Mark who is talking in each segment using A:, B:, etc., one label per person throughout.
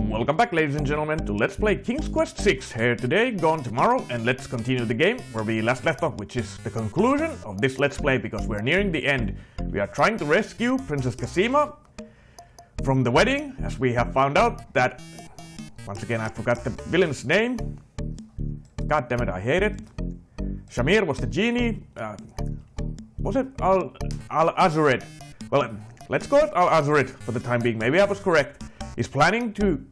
A: Welcome back, ladies and gentlemen, to Let's Play King's Quest VI. Here today, gone tomorrow, and let's continue the game where we last left off, which is the conclusion of this Let's Play, because we're nearing the end. We are trying to rescue Princess Casima from the wedding, as we have found out that... Once again, I forgot the villain's name. God damn it, I hate it. Shamir was the genie. Was it Alhazred? Well, let's call it Alhazred for the time being. Maybe I was correct. He's planning to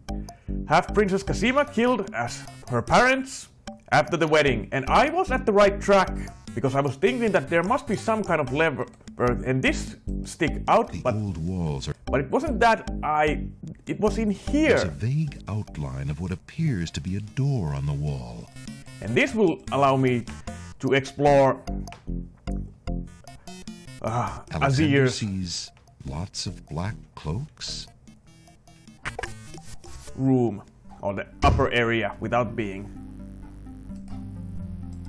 A: have Princess Casima killed as her parents after the wedding. And I was at the right track, because I was thinking that there must be some kind of lever, and this stick out,
B: the old walls are...
A: But it wasn't that it was in here.
B: There's a vague outline of what appears to be a door on the wall.
A: And this will allow me to explore
B: Alexander sees lots of black cloaks.
A: Room, or the upper area, without being.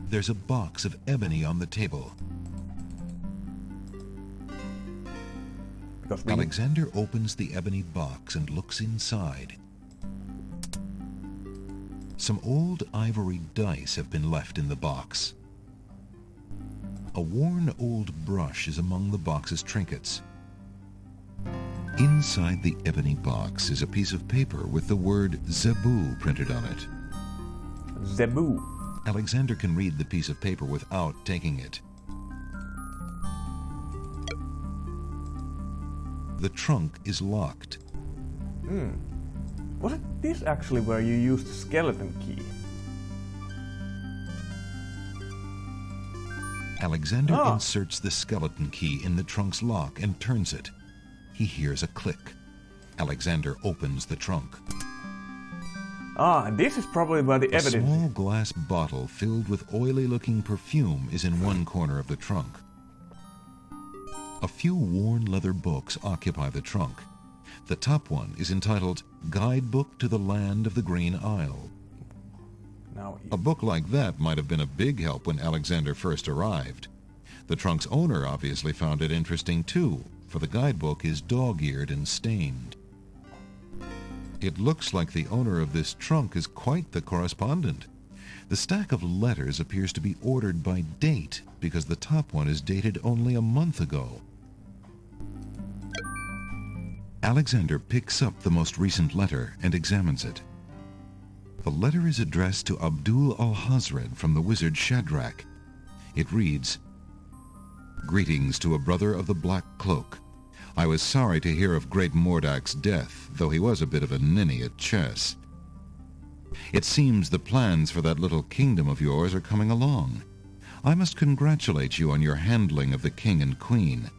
B: There's a box of ebony on the table. Alexander opens the ebony box and looks inside. Some old ivory dice have been left in the box. A worn old brush is among the box's trinkets. Inside the ebony box is a piece of paper with the word Zebu printed on it.
A: Zebu.
B: Alexander can read the piece of paper without taking it. The trunk is locked.
A: Wasn't this actually where you used the skeleton key?
B: Alexander inserts the skeleton key in the trunk's lock and turns it. He hears a click. Alexander opens the trunk.
A: And this is probably where the evidence...
B: A small glass bottle filled with oily-looking perfume is in one corner of the trunk. A few worn leather books occupy the trunk. The top one is entitled Guidebook to the Land of the Green Isle. A book like that might have been a big help when Alexander first arrived. The trunk's owner obviously found it interesting too, for the guidebook is dog-eared and stained. It looks like the owner of this trunk is quite the correspondent. The stack of letters appears to be ordered by date, because the top one is dated only a month ago. Alexander picks up the most recent letter and examines it. The letter is addressed to Abdul Alhazred from the wizard Shadrach. It reads, "Greetings to a brother of the Black Cloak. I was sorry to hear of great Mordak's death, though he was a bit of a ninny at chess. It seems the plans for that little kingdom of yours are coming along. I must congratulate you on your handling of the king and queen.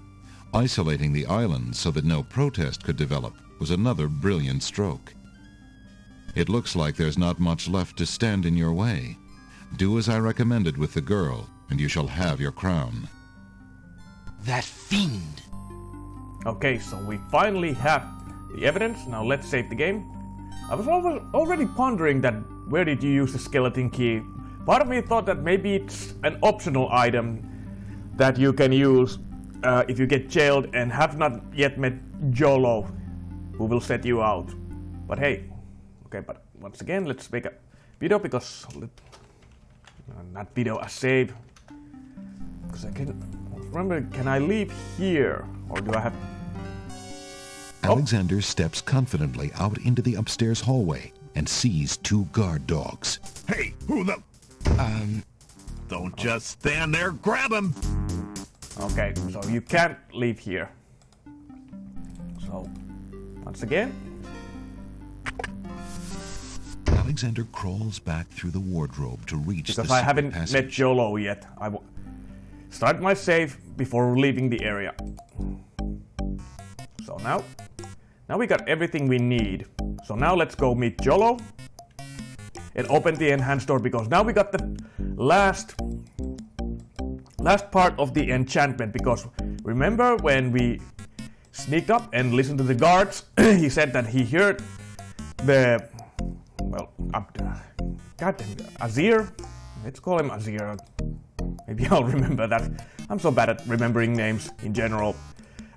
B: Isolating the island so that no protest could develop was another brilliant stroke. It looks like there's not much left to stand in your way. Do as I recommended with the girl, and you shall have your crown."
C: That fiend!
A: Okay, so we finally have the evidence. Now let's save the game. I was already pondering that where did you use the skeleton key? Part of me thought that maybe it's an optional item that you can use if you get jailed and have not yet met Jolo, who will set you out. But hey, okay, but once again, let's make a video because... not video, a save. Because I can... Remember, can I leave here? Or do I have...
B: Alexander steps confidently out into the upstairs hallway and sees two guard dogs.
D: Hey, who the... Don't just stand there, grab him!
A: Okay, so you can't leave here. So, once again...
B: Alexander crawls back through the wardrobe to reach the
A: Because I haven't
B: passage.
A: met Jolo yet. I will start my save before leaving the area. So now we got everything we need. So now let's go meet Jolo and open the enhanced door, because now we got the last part of the enchantment. Because remember when we sneaked up and listened to the guards, he said that he heard the... Well, goddamn, Azir? Let's call him Azir. Maybe I'll remember that. I'm so bad at remembering names in general.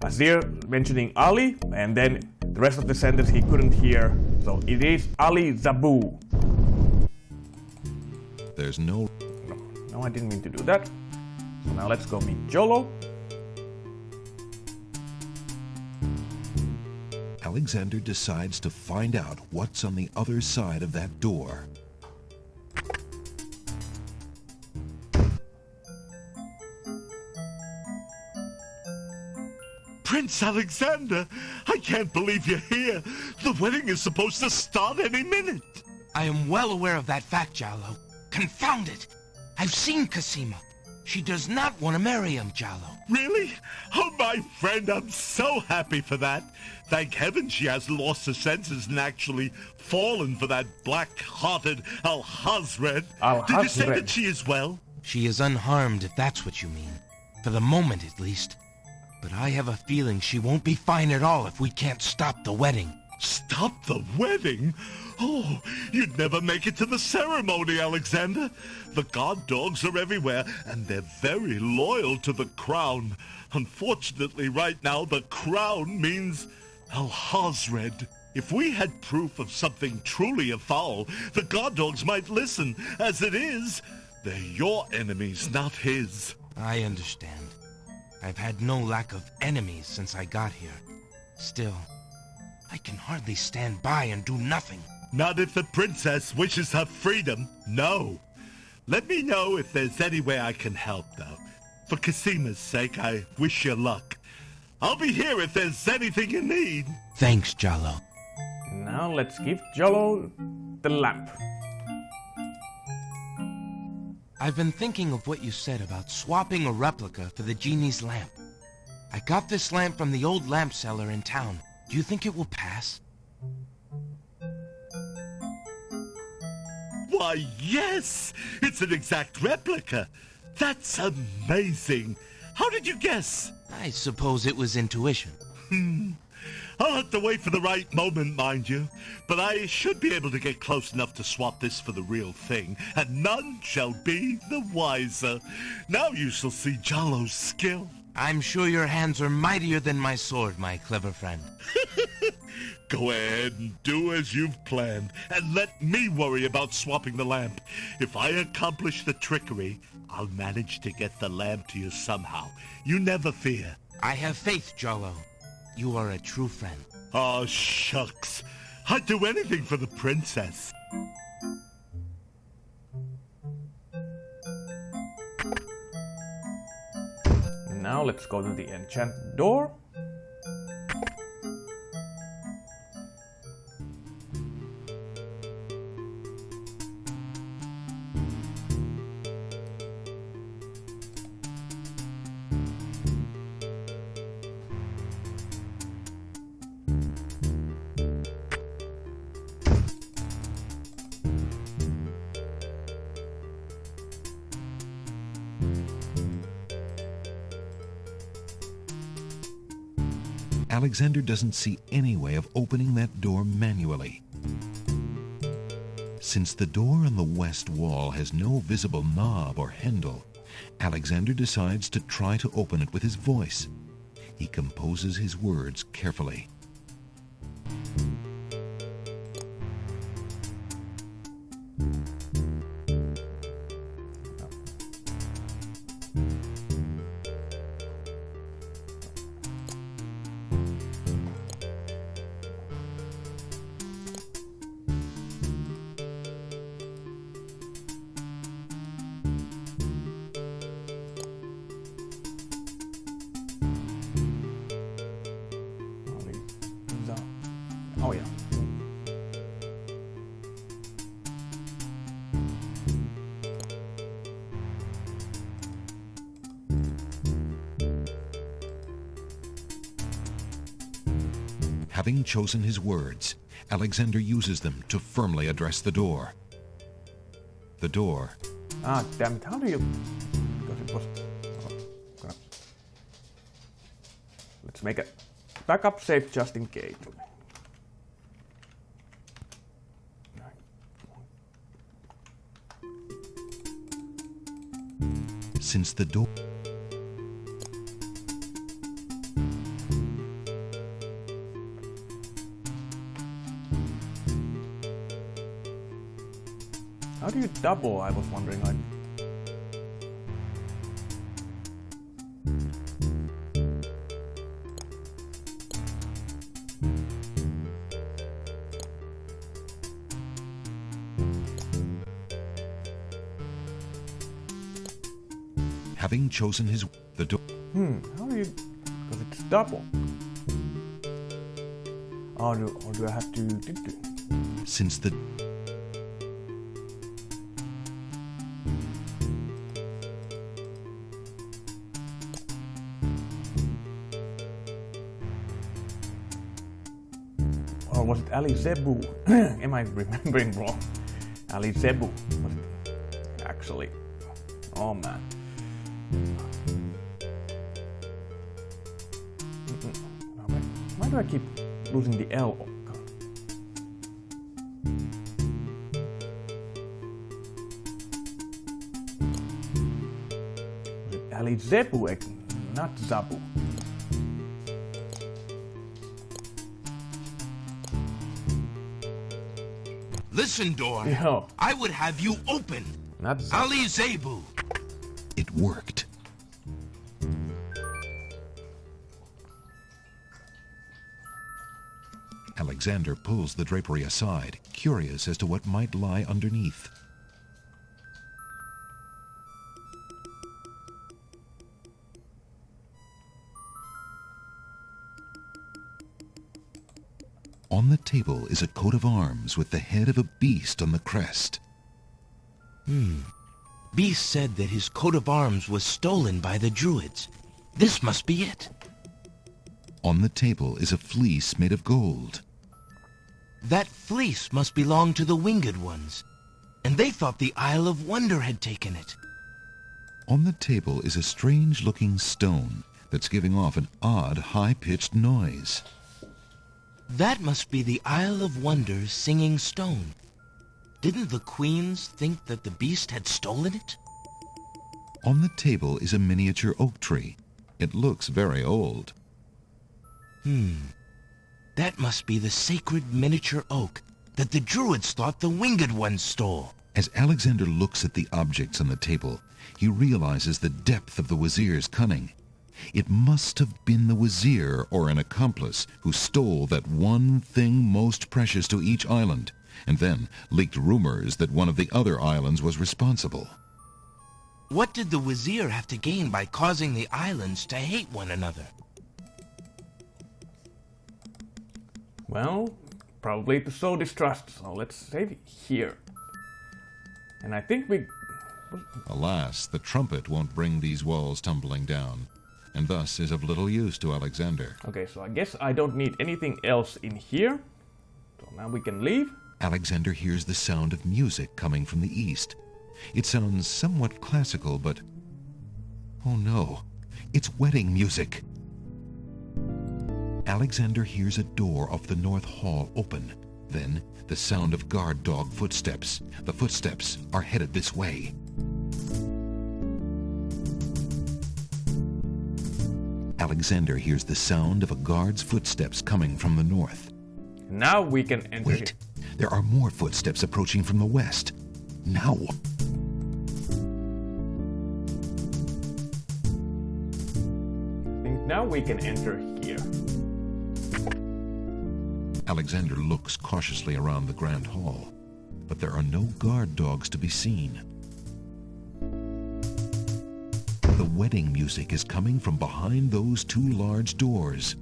A: Azir mentioning Ali, and then The rest of the sentence he couldn't hear, so it is Ali Zabu.
B: There's no...
A: No, I didn't mean to do that. So now let's go meet Jolo.
B: Alexander decides to find out what's on the other side of that door.
D: Prince Alexander, I can't believe you're here. The wedding is supposed to start any minute.
C: I am well aware of that fact, Jallo. Confound it! I've seen Cosima. She does not want to marry him, Jallo.
D: Really? Oh, my friend, I'm so happy for that. Thank heaven she hasn't lost her senses and actually fallen for that black-hearted Alhazred. Did you say that she is well?
C: She is unharmed, if that's what you mean. For the moment, at least. But I have a feeling she won't be fine at all if we can't stop the wedding.
D: Stop the wedding? Oh, you'd never make it to the ceremony, Alexander. The guard dogs are everywhere, and they're very loyal to the crown. Unfortunately, right now, the crown means Alhazred. If we had proof of something truly afoul, the guard dogs might listen. As it is, they're your enemies, not his.
C: I understand. I've had no lack of enemies since I got here. Still, I can hardly stand by and do nothing.
D: Not if the princess wishes her freedom, no. Let me know if there's any way I can help, though. For Cosima's sake, I wish you luck. I'll be here if there's anything you need.
C: Thanks, Jallo.
A: Now let's give Jolo the lamp.
C: I've been thinking of what you said about swapping a replica for the genie's lamp. I got this lamp from the old lamp seller in town. Do you think it will pass?
D: Why, yes! It's an exact replica. That's amazing. How did you guess?
C: I suppose it was intuition.
D: I'll have to wait for the right moment, mind you. But I should be able to get close enough to swap this for the real thing, and none shall be the wiser. Now you shall see Jalo's skill.
C: I'm sure your hands are mightier than my sword, my clever friend.
D: Go ahead and do as you've planned, and let me worry about swapping the lamp. If I accomplish the trickery, I'll manage to get the lamp to you somehow. You never fear.
C: I have faith, Jolo. You are a true friend.
D: Oh, shucks. I'd do anything for the princess.
A: Now let's go to the enchanted door.
B: Alexander doesn't see any way of opening that door manually. Since the door on the west wall has no visible knob or handle, Alexander decides to try to open it with his voice. He composes his words carefully.
A: Oh yeah.
B: Having chosen his words, Alexander uses them to firmly address the door. The door.
A: Ah, damn it, how do you... Because it was... Oh, crap. Let's make a backup safe just in case.
B: Since the door...
A: How do you double, I was wondering. Like...
B: Having chosen the door.
A: How do you... Because it's double. Or do I have to...
B: Since the...
A: Or was it Ali Zebu? Am I remembering wrong? Ali Zebu was it actually? Oh man. Why do I keep losing the L? Was it Ali Zebu, not Zabu?
C: Listen, door.
A: Yo.
C: I would have you open.
A: Not Zabu.
C: Ali Zebu.
B: It worked. Alexander pulls the drapery aside, curious as to what might lie underneath. On the table is a coat of arms with the head of a beast on the crest.
C: Beast said that his coat of arms was stolen by the Druids. This must be it.
B: On the table is a fleece made of gold.
C: That fleece must belong to the Winged Ones, and they thought the Isle of Wonder had taken it.
B: On the table is a strange-looking stone that's giving off an odd, high-pitched noise.
C: That must be the Isle of Wonder's singing stone. Didn't the queens think that the beast had stolen it?
B: On the table is a miniature oak tree. It looks very old.
C: That must be the sacred miniature oak that the Druids thought the Winged Ones stole.
B: As Alexander looks at the objects on the table, he realizes the depth of the Wazir's cunning. It must have been the Wazir or an accomplice who stole that one thing most precious to each island, and then leaked rumors that one of the other islands was responsible.
C: What did the Wazir have to gain by causing the islands to hate one another?
A: Well, probably to sow distrust, so let's save it here. And I think we...
B: Alas, the trumpet won't bring these walls tumbling down, and thus is of little use to Alexander.
A: Okay, so I guess I don't need anything else in here. So now we can leave.
B: Alexander hears the sound of music coming from the east. It sounds somewhat classical, but... oh no, it's wedding music! Alexander hears a door off the north hall open. Then, the sound of guard dog footsteps. The footsteps are headed this way. Alexander hears the sound of a guard's footsteps coming from the north.
A: Now we can enter.
B: Wait, there are more footsteps approaching from the west. Now.
A: I think now we can enter here.
B: Alexander looks cautiously around the grand hall, but there are no guard dogs to be seen. The wedding music is coming from behind those two large doors.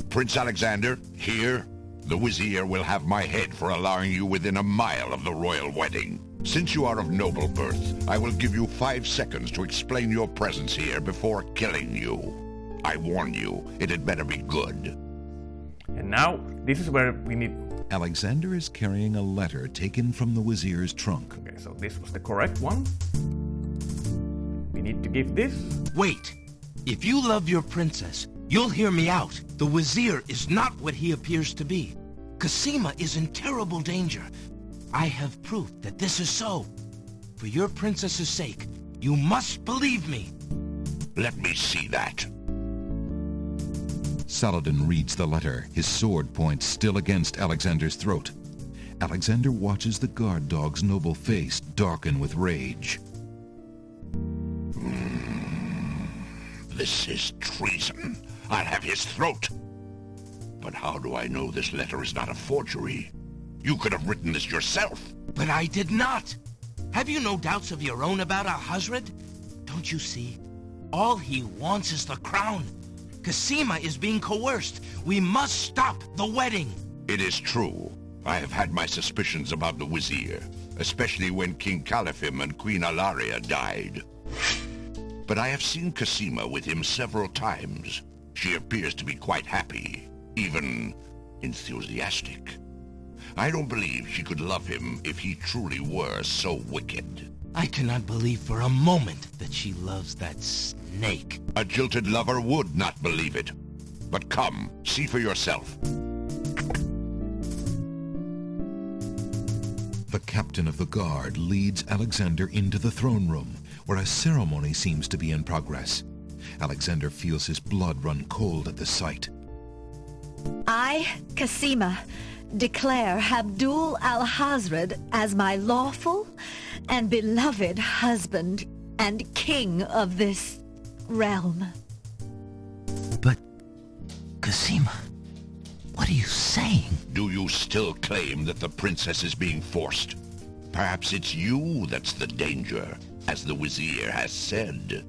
E: Prince Alexander, here, the Wazir will have my head for allowing you within a mile of the royal wedding. Since you are of noble birth, I will give you 5 seconds to explain your presence here before killing you. I warn you, it had better be good.
A: And now, this is where we need...
B: Alexander is carrying a letter taken from the Wazir's trunk.
A: Okay, so this was the correct one. We need to give this.
C: Wait! If you love your princess, you'll hear me out. The Wazir is not what he appears to be. Cosima is in terrible danger. I have proof that this is so. For your princess's sake, you must believe me.
E: Let me see that.
B: Saladin reads the letter, his sword point still against Alexander's throat. Alexander watches the guard dog's noble face darken with rage.
E: This is treason. I'll have his throat. But how do I know this letter is not a forgery? You could have written this yourself.
C: But I did not. Have you no doubts of your own about Alhazred? Don't you see? All he wants is the crown. Cosima is being coerced. We must stop the wedding.
E: It is true. I have had my suspicions about the Vizier, especially when King Califim and Queen Alaria died. But I have seen Cosima with him several times. She appears to be quite happy, even enthusiastic. I don't believe she could love him if he truly were so wicked.
C: I cannot believe for a moment that she loves that snake.
E: A jilted lover would not believe it. But come, see for yourself.
B: The captain of the guard leads Alexander into the throne room, where a ceremony seems to be in progress. Alexander feels his blood run cold at the sight.
F: I, Cosima, declare Abdul Alhazred as my lawful and beloved husband and king of this realm.
C: But, Cosima, what are you saying?
E: Do you still claim that the princess is being forced? Perhaps it's you that's the danger, as the Vizier has said.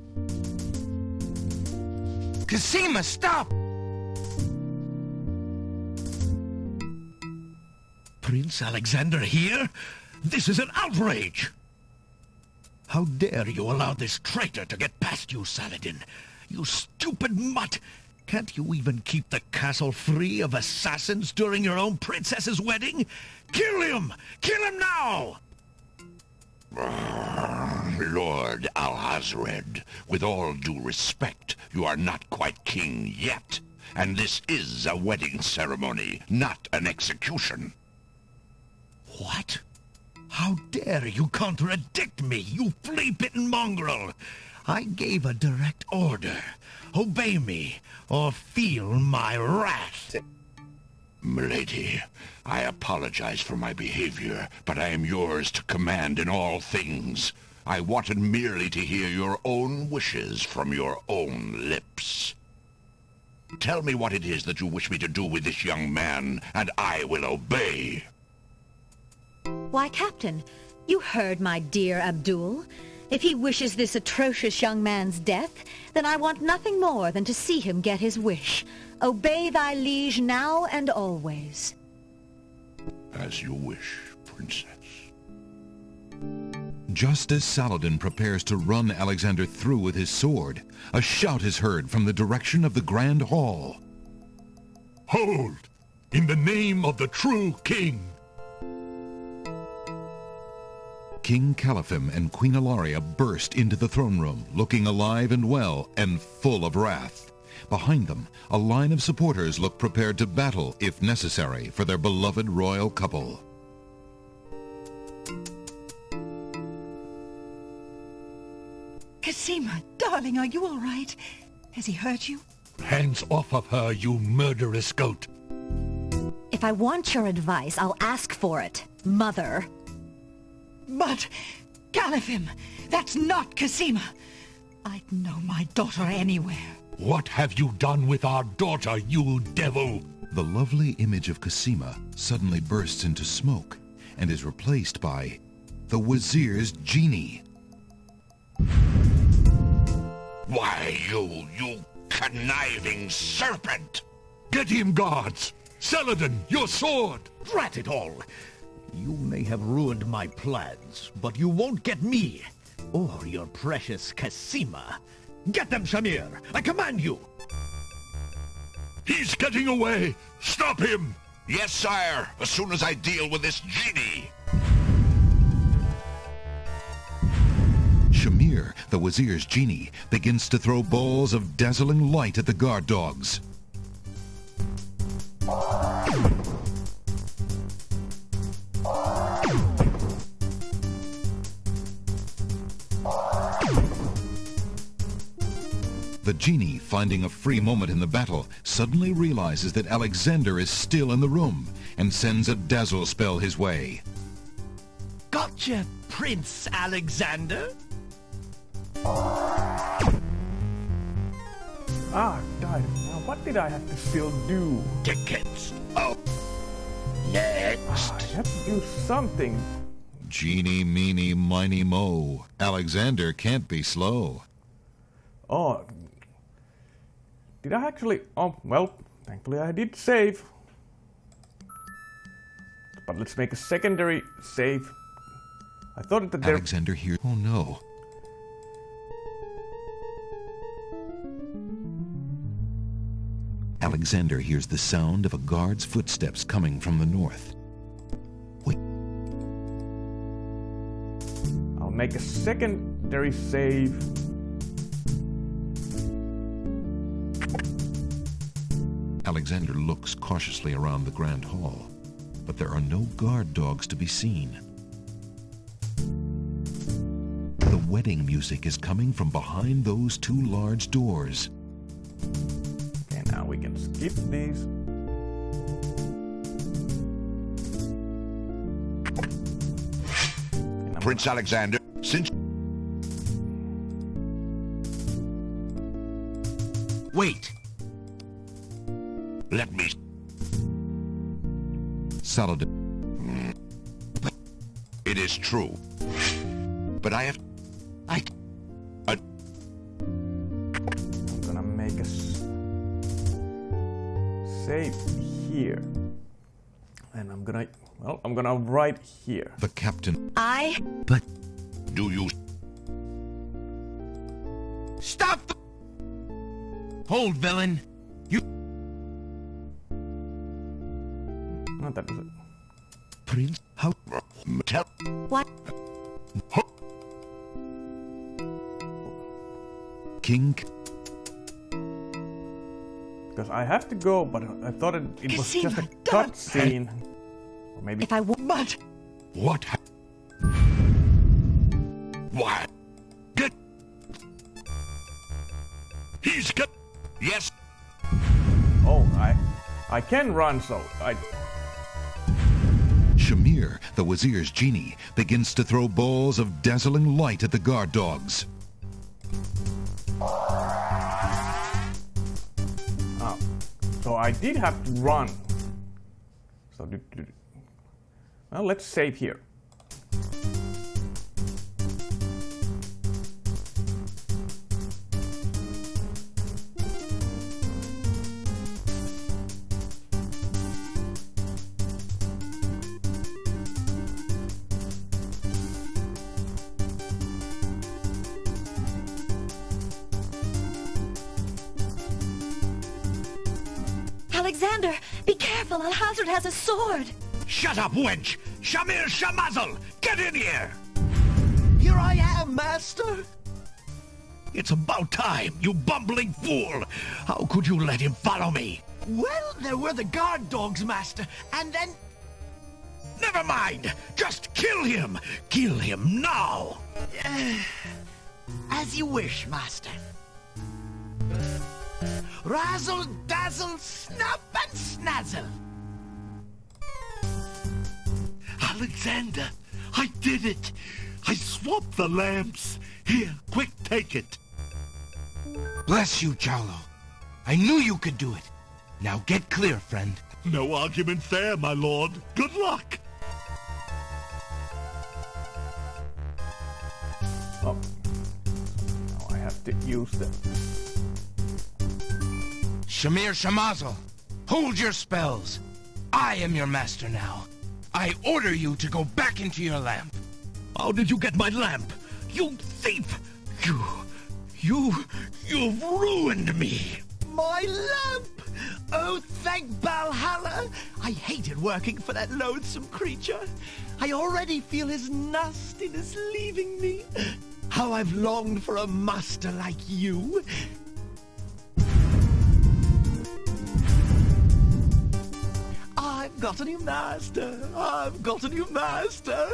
C: Cosima, stop!
G: Prince Alexander here? This is an outrage! How dare you allow this traitor to get past you, Saladin? You stupid mutt! Can't you even keep the castle free of assassins during your own princess's wedding? Kill him! Kill him now!
E: Lord Alhazred, with all due respect, you are not quite king yet. And this is a wedding ceremony, not an execution.
G: What? How dare you contradict me, you flea-bitten mongrel! I gave a direct order. Obey me, or feel my wrath.
E: Milady, I apologize for my behavior, but I am yours to command in all things. I wanted merely to hear your own wishes from your own lips. Tell me what it is that you wish me to do with this young man, and I will obey.
F: Why, Captain, you heard my dear Abdul. If he wishes this atrocious young man's death, then I want nothing more than to see him get his wish. Obey thy liege now and always.
E: As you wish, princess.
B: Just as Saladin prepares to run Alexander through with his sword, a shout is heard from the direction of the Grand Hall.
D: Hold! In the name of the true king!
B: King Califim and Queen Alaria burst into the throne room, looking alive and well and full of wrath. Behind them, a line of supporters look prepared to battle, if necessary, for their beloved royal couple.
H: Cosima, darling, are you all right? Has he hurt you?
D: Hands off of her, you murderous goat!
F: If I want your advice, I'll ask for it, Mother.
H: But, Califim, that's not Cosima. I'd know my daughter anywhere.
D: What have you done with our daughter, you devil?
B: The lovely image of Cosima suddenly bursts into smoke and is replaced by the Wazir's genie.
E: Why, you conniving serpent!
D: Get him, guards! Saladin, your sword!
G: Drat it all! You may have ruined my plans, but you won't get me, or your precious Cosima. Get them, Shamir! I command you!
D: He's getting away! Stop him!
E: Yes, sire, as soon as I deal with this genie!
B: Shamir, the Wazir's genie, begins to throw balls of dazzling light at the guard dogs. The genie, finding a free moment in the battle, suddenly realizes that Alexander is still in the room and sends a dazzle spell his way.
G: Gotcha, Prince Alexander.
A: Ah, died. Now what did I have to still do?
G: Tickets. Oh. Next.
A: I have to do something.
B: Genie, meeny, miny, mo. Alexander can't be slow.
A: Oh. Did I actually... Oh, well, thankfully I did save. But let's make a secondary save. I thought that there...
B: Alexander here. Oh no. Alexander hears the sound of a guard's footsteps coming from the north. Wait.
A: I'll make a secondary save.
B: Alexander looks cautiously around the grand hall, but there are no guard dogs to be seen. The wedding music is coming from behind those two large doors.
A: Okay, now we can skip these.
E: Prince Alexander, since...
C: Wait.
E: Let me...
B: Saladin.
E: It is true. But I have...
A: I'm gonna make a save here. And I'm gonna... Well, I'm gonna write here.
B: The captain.
C: But
E: Do you...
C: stop! Hold, villain. You...
A: No, that was it.
G: Prince, how?
E: Tell...
F: What?
B: King.
A: Because I have to go, but I thought it was just a
H: Casino, don't-
A: cutscene. Or maybe...
F: If I want...
H: But
E: What? Why? Get... He's got... Yes.
A: Oh, I can run, so I...
B: Shamir, the Wazir's genie, begins to throw balls of dazzling light at the guard dogs.
A: Oh, so I did have to run. So, well, let's save here.
F: Alexander, be careful. Alhazred has a sword.
G: Shut up, wench! Shamir Shamazel! Get in here!
H: here I am, Master.
G: It's about time, you bumbling fool! How could you let him follow me?
H: Well, there were the guard dogs, Master, and then...
G: Never mind! Just kill him! Kill him now!
H: As you wish, Master. Razzle, dazzle, snap and snazzle.
D: Alexander, I did it. I swapped the lamps. Here, quick, take it.
C: Bless you, Jowlo. I knew you could do it. Now get clear, friend.
D: No argument there, my lord. Good luck.
A: Oh. Now I have to use them.
C: Shamir Shamazel, hold your spells. I am your master now. I order you to go back into your lamp.
G: How did you get my lamp? You thief! You've ruined me!
H: My lamp! Oh, thank Valhalla! I hated working for that loathsome creature. I already feel his nastiness leaving me. How I've longed for a master like you. I've got a new master. I've got a new master.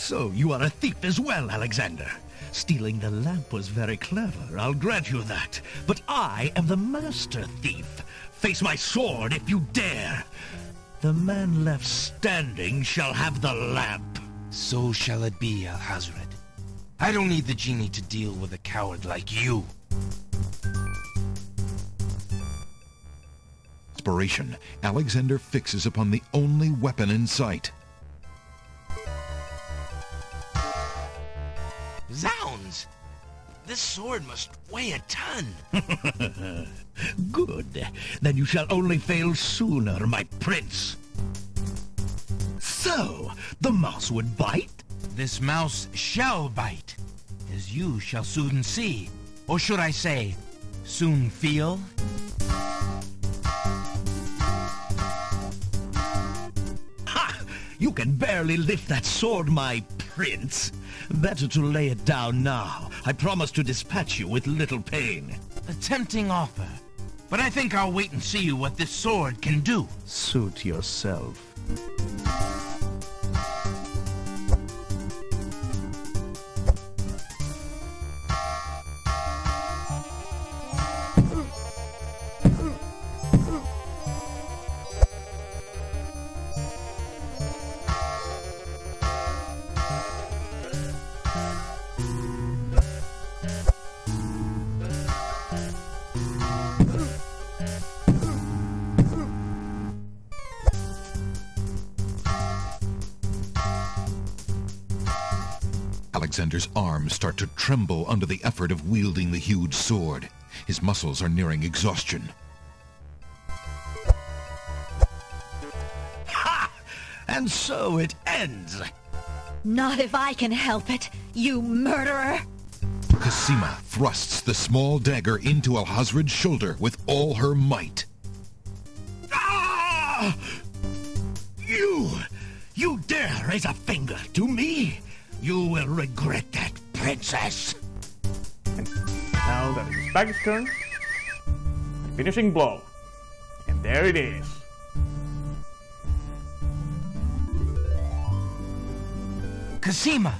G: So you are a thief as well, Alexander. Stealing the lamp was very clever, I'll grant you that. But I am the master thief. Face my sword if you dare. The man left standing shall have the lamp.
C: So shall it be, Alhazred. I don't need the genie to deal with a coward like you.
B: Inspiration, Alexander fixes upon the only weapon in sight.
C: Zounds! This sword must weigh a ton.
G: Good. Then you shall only fail sooner, my prince. So, the mouse would bite?
C: This mouse shall bite, as you shall soon see. Or should I say, soon feel?
G: Ha! You can barely lift that sword, my prince. Better to lay it down now. I promise to dispatch you with little pain.
C: A tempting offer. But I think I'll wait and see what this sword can do.
G: Suit yourself.
B: Alexander's arms start to tremble under the effort of wielding the huge sword. His muscles are nearing exhaustion.
G: Ha! And so it ends.
F: Not if I can help it, you murderer!
B: Cosima thrusts the small dagger into Alhazred's shoulder with all her might.
G: Ah! You dare raise a finger to me? You will regret that, princess.
A: Now that it's Bag's turn. Finishing blow. And there it is.
C: Cosima,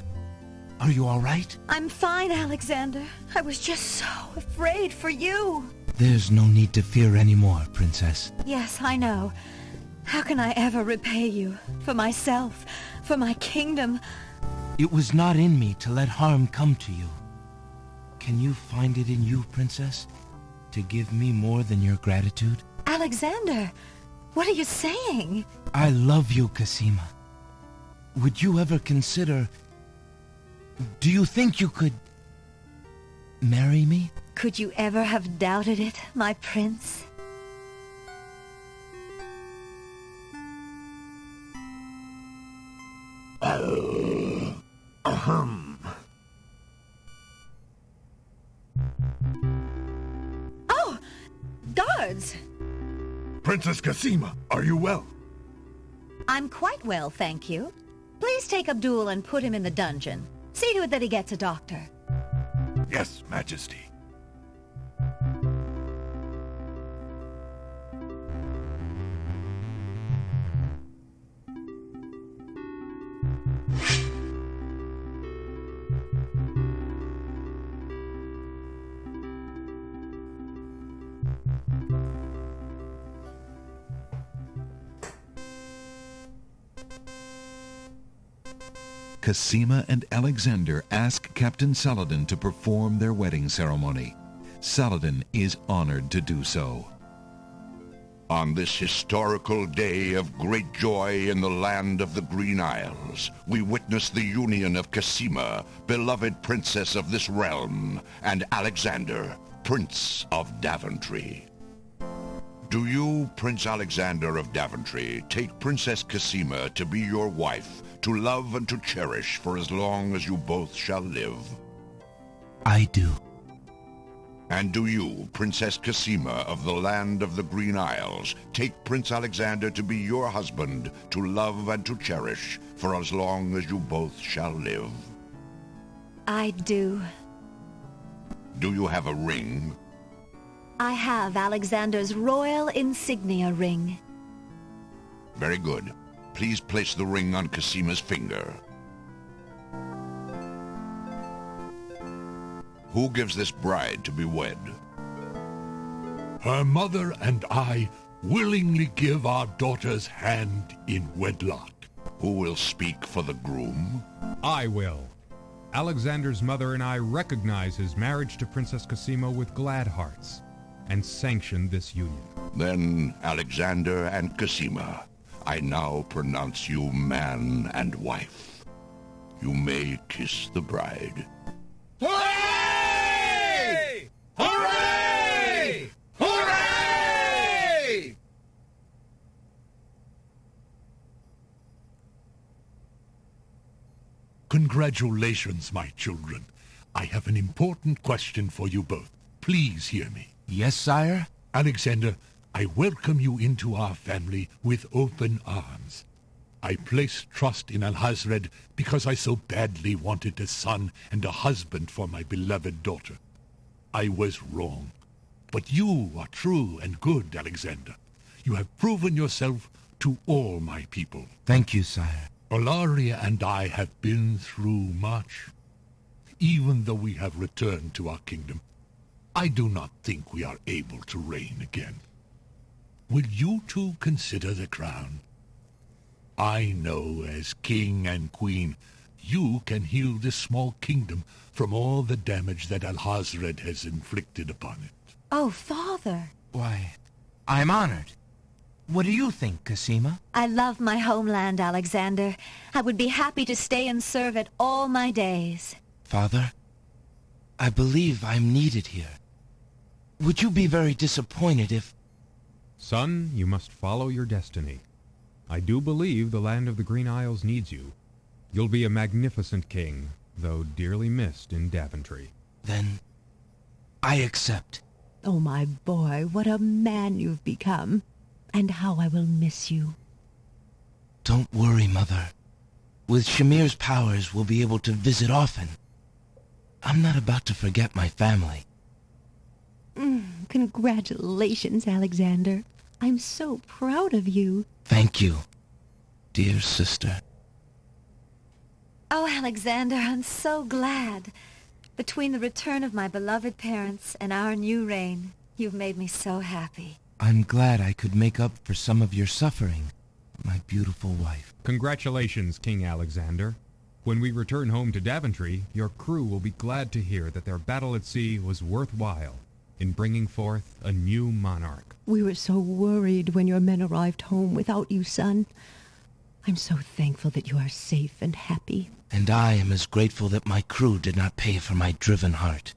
C: are you all right?
F: I'm fine, Alexander. I was just so afraid for you.
C: There's no need to fear anymore, princess.
F: Yes, I know. How can I ever repay you? For myself, for my kingdom.
C: It was not in me to let harm come to you. Can you find it in you, princess, to give me more than your gratitude?
F: Alexander, what are you saying?
C: I love you, Cosima. Would you ever consider... Do you think you could... marry me?
F: Could you ever have doubted it, my prince? Oh! Guards!
D: Princess Cosima, are you well?
F: I'm quite well, thank you. Please take Abdul and put him in the dungeon. See to it that he gets a doctor.
D: Yes, Majesty.
B: Cosima and Alexander ask Captain Saladin to perform their wedding ceremony. Saladin is honored to do so.
E: On this historical day of great joy in the land of the Green Isles, we witness the union of Cosima, beloved princess of this realm, and Alexander, Prince of Daventry. Do you, Prince Alexander of Daventry, take Princess Cosima to be your wife, to love and to cherish for as long as you both shall live?
C: I do.
E: And do you, Princess Cosima of the land of the Green Isles, take Prince Alexander to be your husband, to love and to cherish for as long as you both shall live?
F: I do.
E: Do you have a ring?
F: I have Alexander's royal insignia ring.
E: Very good. Please place the ring on Cosima's finger. Who gives this bride to be wed?
G: Her mother and I willingly give our daughter's hand in wedlock.
E: Who will speak for the groom?
I: I will. Alexander's mother and I recognize his marriage to Princess Cosima with glad hearts, and sanction this union.
E: Then, Alexander and Cosima, I now pronounce you man and wife. You may kiss the bride.
H: Hooray! Hooray! Hooray!
G: Congratulations, my children. I have an important question for you both. Please hear me.
C: Yes, sire?
G: Alexander, I welcome you into our family with open arms. I place trust in Alhazred because I so badly wanted a son and a husband for my beloved daughter. I was wrong. But you are true and good, Alexander. You have proven yourself to all my people.
C: Thank you, sire.
G: Olaria and I have been through much. Even though we have returned to our kingdom, I do not think we are able to reign again. Will you two consider the crown? I know as king and queen, you can heal this small kingdom from all the damage that Alhazred has inflicted upon it.
F: Oh, Father.
C: Why, I'm honored. What do you think, Cosima?
F: I love my homeland, Alexander. I would be happy to stay and serve it all my days.
C: Father, I believe I'm needed here. Would you be very disappointed if...
I: Son, you must follow your destiny. I do believe the land of the Green Isles needs you. You'll be a magnificent king, though dearly missed in Daventry.
C: Then, I accept.
J: Oh, my boy, what a man you've become. And how I will miss you.
C: Don't worry, Mother. With Shamir's powers, we'll be able to visit often. I'm not about to forget my family.
J: Congratulations, Alexander. I'm so proud of you.
C: Thank you, dear sister.
F: Oh, Alexander, I'm so glad. Between the return of my beloved parents and our new reign, you've made me so happy.
C: I'm glad I could make up for some of your suffering, my beautiful wife.
I: Congratulations, King Alexander. When we return home to Daventry, your crew will be glad to hear that their battle at sea was worthwhile in bringing forth a new monarch.
J: We were so worried when your men arrived home without you, son. I'm so thankful that you are safe and happy.
C: And I am as grateful that my crew did not pay for my driven heart.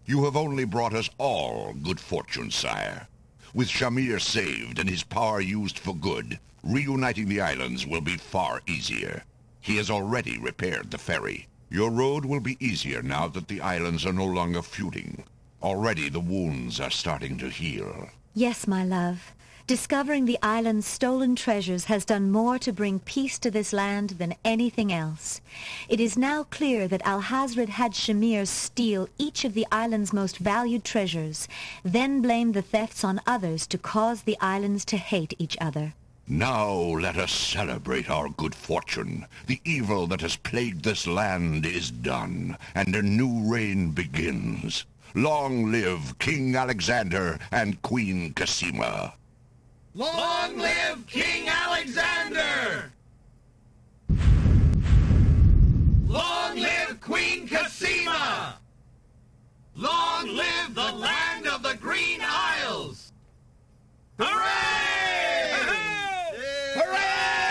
E: You have only brought us all good fortune, sire. With Shamir saved and his power used for good, reuniting the islands will be far easier. He has already repaired the ferry. Your road will be easier now that the islands are no longer feuding. Already the wounds are starting to heal.
F: Yes, my love. Discovering the island's stolen treasures has done more to bring peace to this land than anything else. It is now clear that Alhazred had Shamir steal each of the island's most valued treasures, then blame the thefts on others to cause the islands to hate each other.
E: Now let us celebrate our good fortune. The evil that has plagued this land is done, and a new reign begins. Long live King Alexander and Queen Cosima.
H: Long live King Alexander! Long live Queen Cosima! Long live the land of the Green Isles! Hooray! Hooray! Hooray!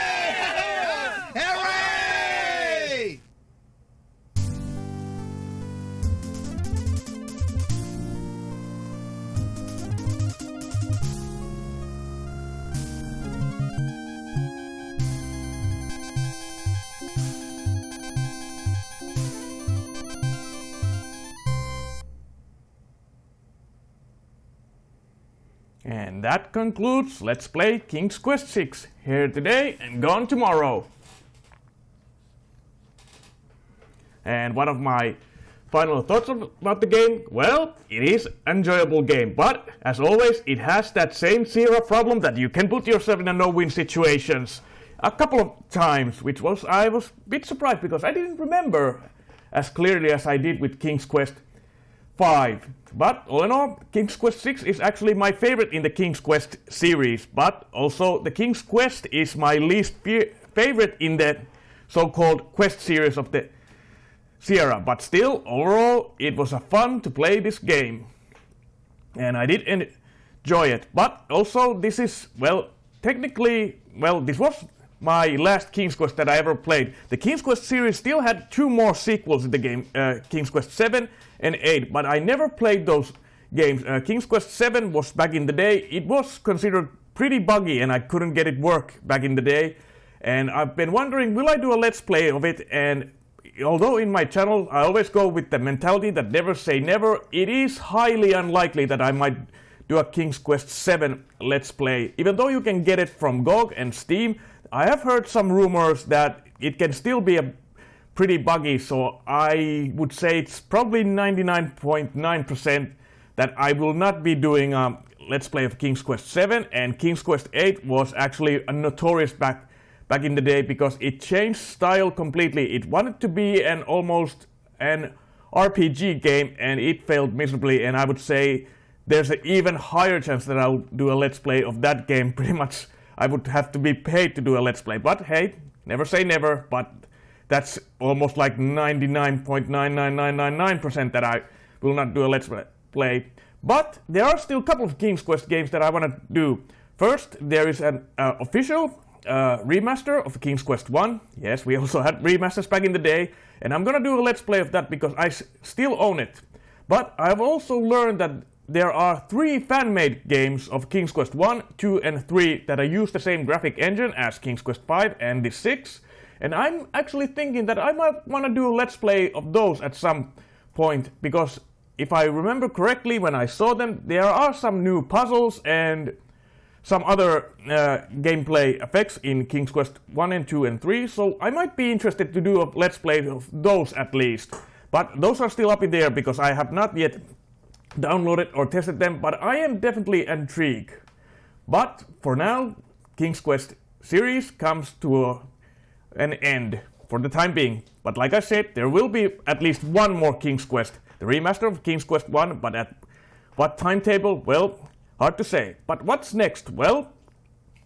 A: And that concludes Let's Play King's Quest 6, here today and gone tomorrow. And one of my final thoughts about the game, well, it is an enjoyable game, but as always it has that same Zero problem that you can put yourself in a no-win situations a couple of times, which I was a bit surprised because I didn't remember as clearly as I did with King's Quest 5. But all in all, King's Quest 6 is actually my favorite in the King's Quest series, but also the King's Quest is my least favorite in the so-called Quest series of the Sierra. But still, overall, it was a fun to play this game, and I did enjoy it. But also, this is, well, technically, well, this was my last King's Quest that I ever played. The King's Quest series still had 2 more sequels in the game, King's Quest 7 and 8, but I never played those games. King's Quest 7 was back in the day. It was considered pretty buggy and I couldn't get it work back in the day. And I've been wondering, will I do a let's play of it? And although in my channel I always go with the mentality that never say never, it is highly unlikely that I might do a King's Quest 7 let's play. Even though you can get it from GOG and Steam, I have heard some rumors that it can still be a pretty buggy, so I would say it's probably 99.9% that I will not be doing a let's play of King's Quest 7, and King's Quest 8 was actually a notorious back in the day because it changed style completely. It wanted to be almost an RPG game and it failed miserably, and I would say there's an even higher chance that I'll do a let's play of that game. Pretty much I would have to be paid to do a let's play, but hey, never say never, but that's almost like 99.99999% that I will not do a let's play. But there are still a couple of King's Quest games that I want to do. First, there is an official remaster of King's Quest 1. Yes, we also had remasters back in the day, and I'm gonna do a let's play of that because I still own it. But I've also learned that there are 3 fan-made games of King's Quest 1, 2, and 3 that use the same graphic engine as King's Quest 5 and the 6. And I'm actually thinking that I might want to do a let's play of those at some point, because if I remember correctly when I saw them, there are some new puzzles and some other gameplay effects in King's Quest 1 and 2 and 3, so I might be interested to do a let's play of those at least. But those are still up in the air because I have not yet downloaded or tested them, but I am definitely intrigued. But for now, King's Quest series comes to an end for the time being. But like I said, there will be at least one more King's Quest, the remaster of King's Quest 1, but at what timetable, well, hard to say. But what's next? Well,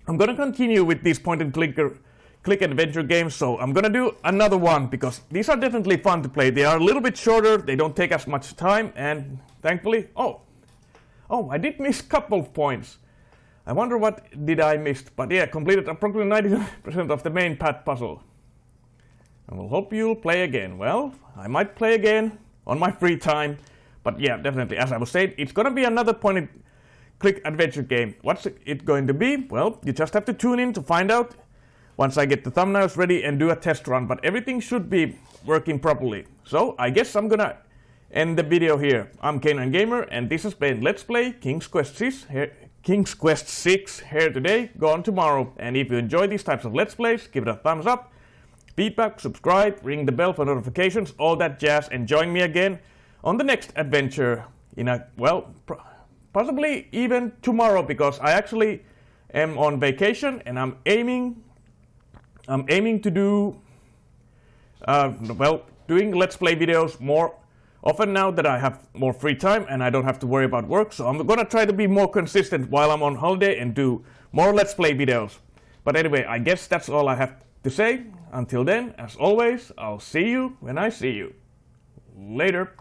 A: I'm gonna continue with these point-and-click adventure games, so I'm gonna do another one because these are definitely fun to play. They are a little bit shorter, they don't take as much time, and thankfully, oh, I did miss a couple of points. I wonder what did I miss, but yeah, completed approximately 90% of the main path puzzle. I will hope you'll play again. Well, I might play again on my free time, but yeah, definitely, as I was saying, it's gonna be another point-and-click adventure game. What's it going to be? Well, you just have to tune in to find out once I get the thumbnails ready and do a test run, but everything should be working properly. So I guess I'm gonna end the video here. I'm Canine Gamer, and this has been Let's Play King's Quest 6 here today, gone tomorrow. And if you enjoy these types of Let's Plays, give it a thumbs up, feedback, subscribe, ring the bell for notifications, all that jazz, and join me again on the next adventure in possibly even tomorrow, because I actually am on vacation and I'm aiming to do doing Let's Play videos more often now that I have more free time and I don't have to worry about work. So I'm gonna try to be more consistent while I'm on holiday and do more Let's Play videos. But anyway, I guess that's all I have to say. Until then, as always, I'll see you when I see you. Later.